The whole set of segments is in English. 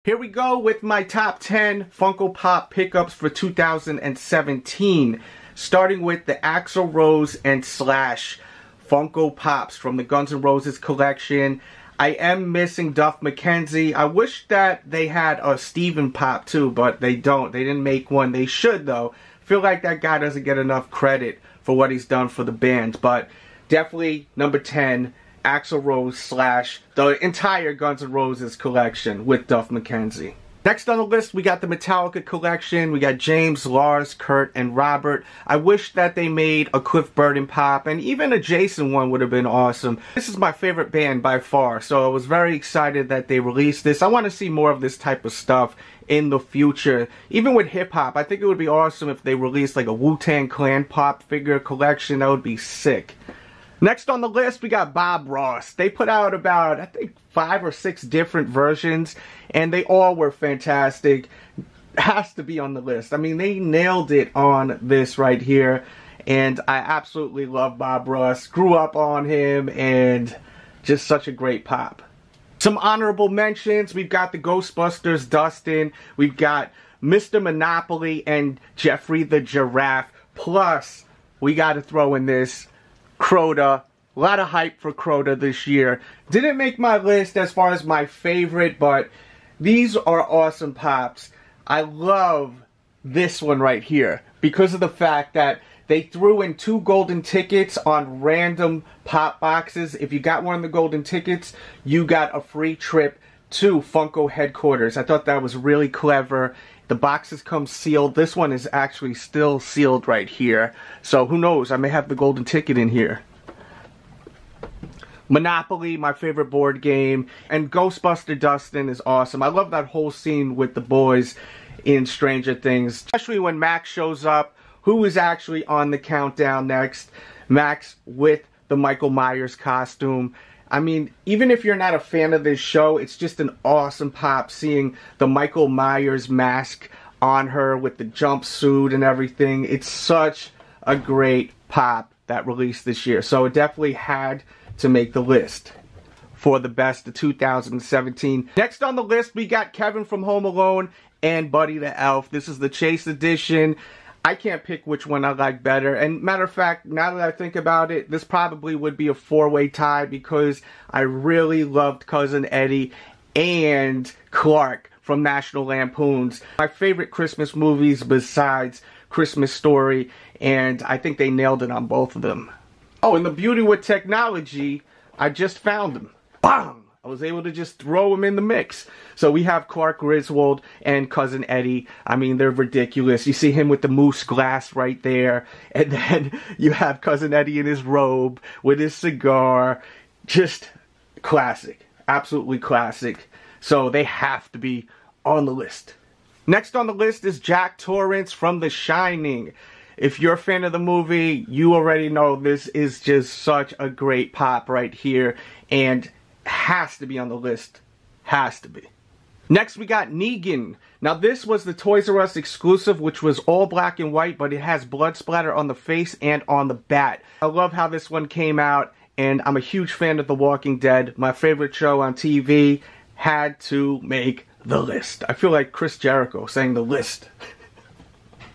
Here we go with my top 10 Funko Pop pickups for 2017. Starting with the Axl Rose and Slash Funko Pops from the Guns N' Roses collection. I am missing Duff McKenzie. I wish that they had a Steven Pop too, but they don't. They didn't make one. They should though. I feel like that guy doesn't get enough credit for what he's done for the band. But definitely number 10. Axl Rose Slash, the entire Guns N' Roses collection with Duff McKenzie. Next on the list, we got the Metallica collection. We got James, Lars, Kurt, and Robert. I wish that they made a Cliff Burton Pop, and even a Jason one would have been awesome. This is my favorite band by far, so I was very excited that they released this. I want to see more of this type of stuff in the future. Even with hip-hop, I think it would be awesome if they released like a Wu-Tang Clan Pop figure collection. That would be sick. Next on the list, we got Bob Ross. They put out about, I think, 5 or 6 different versions, and they all were fantastic. Has to be on the list. I mean, they nailed it on this right here, and I absolutely love Bob Ross. Grew up on him, and just such a great pop. Some honorable mentions. We've got the Ghostbusters Dustin. We've got Mr. Monopoly and Jeffrey the Giraffe. Plus, we got to throw in this Crota. A lot of hype for Crota this year. Didn't make my list as far as my favorite, but these are awesome pops. I love this one right here because of the fact that they threw in 2 golden tickets on random pop boxes. If you got one of the golden tickets, you got a free trip to Funko headquarters. I thought that was really clever. The boxes come sealed. This one is actually still sealed right here. So who knows? I may have the golden ticket in here. Monopoly, my favorite board game. And Ghostbuster Dustin is awesome. I love that whole scene with the boys in Stranger Things. Especially when Max shows up. Who is actually on the countdown next? Max with the Michael Myers costume. I mean, even if you're not a fan of this show, it's just an awesome pop seeing the Michael Myers mask on her with the jumpsuit and everything. It's such a great pop that released this year. So it definitely had to make the list for the best of 2017. Next on the list, we got Kevin from Home Alone and Buddy the Elf. This is the Chase edition. I can't pick which one I like better. And matter of fact, now that I think about it, this probably would be a 4-way tie because I really loved Cousin Eddie and Clark from National Lampoon's. My favorite Christmas movies besides Christmas Story, and I think they nailed it on both of them. Oh, and the beauty with technology, I just found them. Bam! I was able to just throw them in the mix. So we have Clark Griswold and Cousin Eddie. I mean, they're ridiculous. You see him with the moose glass right there. And then you have Cousin Eddie in his robe with his cigar. Just classic. Absolutely classic. So they have to be on the list. Next on the list is Jack Torrance from The Shining. If you're a fan of the movie, you already know this is just such a great pop right here. And has to be on the list. Has to be. Next we got Negan. Now this was the Toys R Us exclusive, which was all black and white, but it has blood splatter on the face and on the bat. I love how this one came out, and I'm a huge fan of The Walking Dead. My favorite show on TV. Had to make the list. I feel like Chris Jericho saying the list.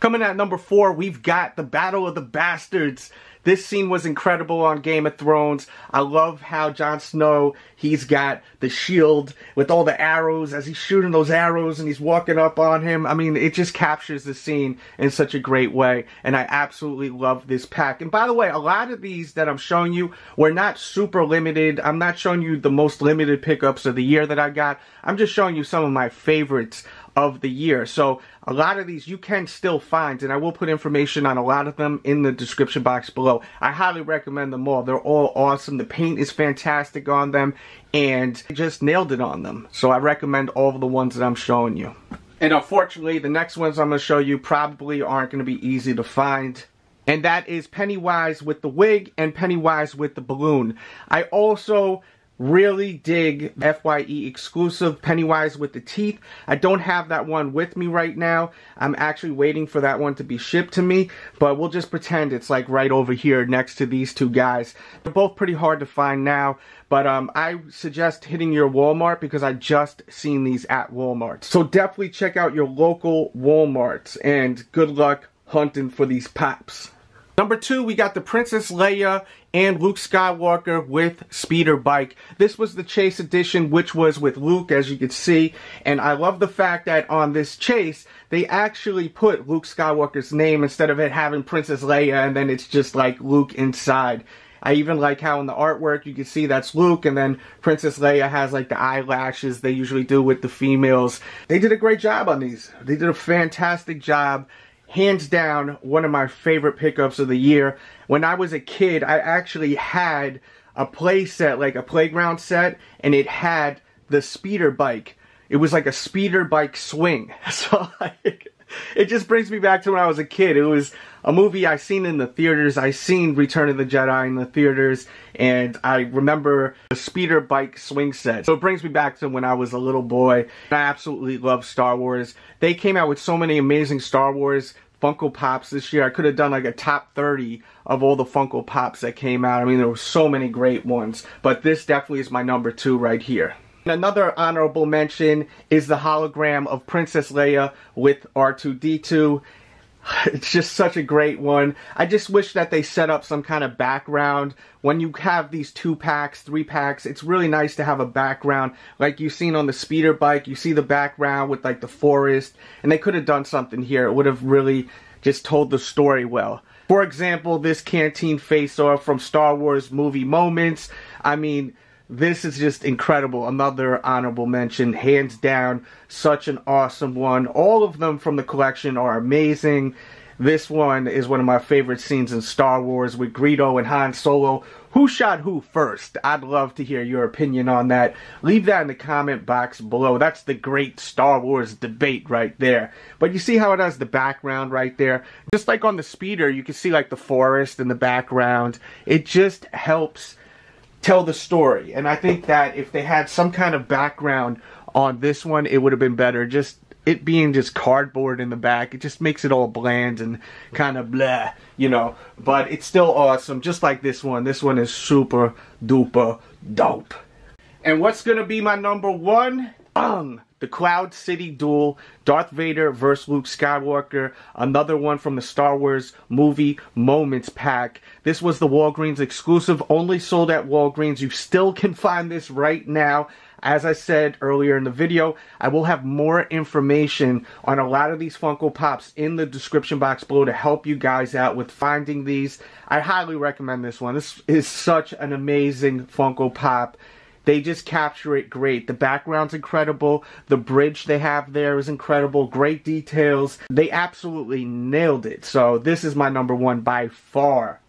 Coming at number 4, we've got the Battle of the Bastards. This scene was incredible on Game of Thrones. I love how Jon Snow, he's got the shield with all the arrows as he's shooting those arrows and he's walking up on him. I mean, it just captures the scene in such a great way. And I absolutely love this pack. And by the way, a lot of these that I'm showing you were not super limited. I'm not showing you the most limited pickups of the year that I got. I'm just showing you some of my favorites of the year. So a lot of these you can still find, and I will put information on a lot of them in the description box below. I highly recommend them all. They're all awesome. The paint is fantastic on them, and I just nailed it on them. So I recommend all of the ones that I'm showing you. And unfortunately, the next ones I'm going to show you probably aren't going to be easy to find. And that is Pennywise with the wig and Pennywise with the balloon. I also Really dig FYE exclusive Pennywise with the teeth. I don't have that one with me right now. I'm actually waiting for that one to be shipped to me, but we'll just pretend it's like right over here next to these two guys. They're both pretty hard to find now, but I suggest hitting your Walmart because I just seen these at Walmart. So definitely check out your local Walmarts and good luck hunting for these pops. Number 2, we got the Princess Leia and Luke Skywalker with speeder bike. This was the Chase edition, which was with Luke, as you can see. And I love the fact that on this Chase, they actually put Luke Skywalker's name instead of it having Princess Leia and then it's just like Luke inside. I even like how in the artwork you can see that's Luke, and then Princess Leia has like the eyelashes they usually do with the females. They did a great job on these. They did a fantastic job. Hands down, one of my favorite pickups of the year. When I was a kid, I actually had a play set, like a playground set, and it had the speeder bike. It was like a speeder bike swing. So like, it just brings me back to when I was a kid. It was a movie I seen in the theaters. I seen Return of the Jedi in the theaters, and I remember the speeder bike swing set. So it brings me back to when I was a little boy. I absolutely love Star Wars. They came out with so many amazing Star Wars Funko Pops this year. I could have done like a top 30 of all the Funko Pops that came out. I mean, there were so many great ones, but this definitely is my number 2 right here. Another honorable mention is the hologram of Princess Leia with R2-D2. It's just such a great one. I just wish that they set up some kind of background. When you have these 2-packs, 3-packs, it's really nice to have a background. Like you've seen on the speeder bike, you see the background with like the forest. And they could have done something here. It would have really just told the story well. For example, this canteen face-off from Star Wars movie moments. I mean, this is just incredible. Another honorable mention, hands down. Such an awesome one. All of them from the collection are amazing. This one is one of my favorite scenes in Star Wars with Greedo and Han Solo. Who shot who first? I'd love to hear your opinion on that. Leave that in the comment box below. That's the great Star Wars debate right there. But you see how it has the background right there? Just like on the speeder, you can see like the forest in the background. It just helps tell the story, and I think that if they had some kind of background on this one, it would have been better. Just it being just cardboard in the back, it just makes it all bland and kind of blah, you know, but it's still awesome, just like this one. This one is super duper dope. And what's gonna be my number 1? The Cloud City Duel, Darth Vader vs. Luke Skywalker, another one from the Star Wars movie Moments pack. This was the Walgreens exclusive, only sold at Walgreens. You still can find this right now. As I said earlier in the video, I will have more information on a lot of these Funko Pops in the description box below to help you guys out with finding these. I highly recommend this one. This is such an amazing Funko Pop. They just capture it great. The background's incredible. The bridge they have there is incredible. Great details. They absolutely nailed it. So this is my number 1 by far.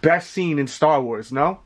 Best scene in Star Wars, no?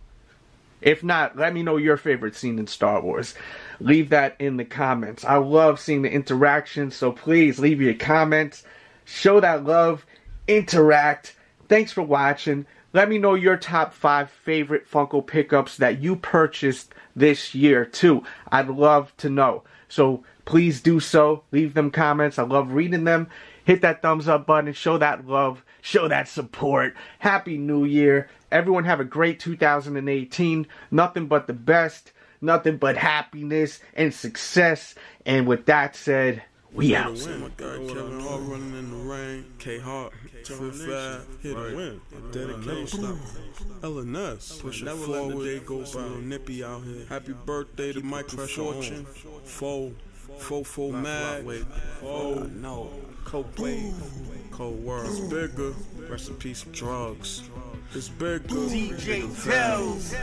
If not, let me know your favorite scene in Star Wars. Leave that in the comments. I love seeing the interaction, so please leave your comments. Show that love. Interact. Thanks for watching. Let me know your top 5 favorite Funko pickups that you purchased this year too. I'd love to know. So please do so. Leave them comments. I love reading them. Hit that thumbs up button. Show that love. Show that support. Happy New Year. Everyone have a great 2018. Nothing but the best. Nothing but happiness and success. And with that said, we out. Kevin Hart running in the rain. K Hart, Twin Fab, hit a win. Dedication. LNS, push it forward. Day go by. Nippy out here. Happy birthday to Michael Fortune. Fo mad. Oh no. Cold wave. Cold world. It's bigger. Rest in peace, drugs. It's bigger. DJ Delz.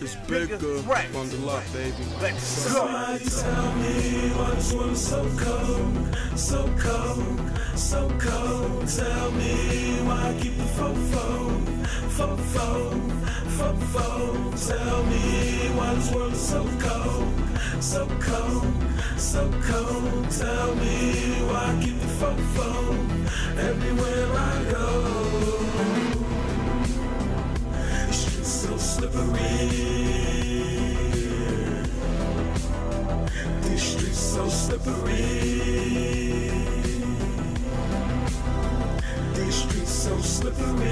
It's bigger. On the lot, baby. Let's go. Somebody tell me why this world is so cold, so cold, so cold. Tell me why I keep the fofo. Tell me why this world is so cold, so cold, so cold. Tell me why I keep the fofo everywhere I go. The streets so slippery. These streets so slippery. These streets so slippery.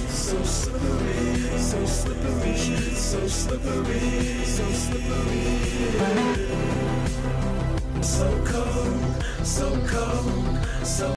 So slippery, so slippery, so slippery, so slippery. So cold, so cold, so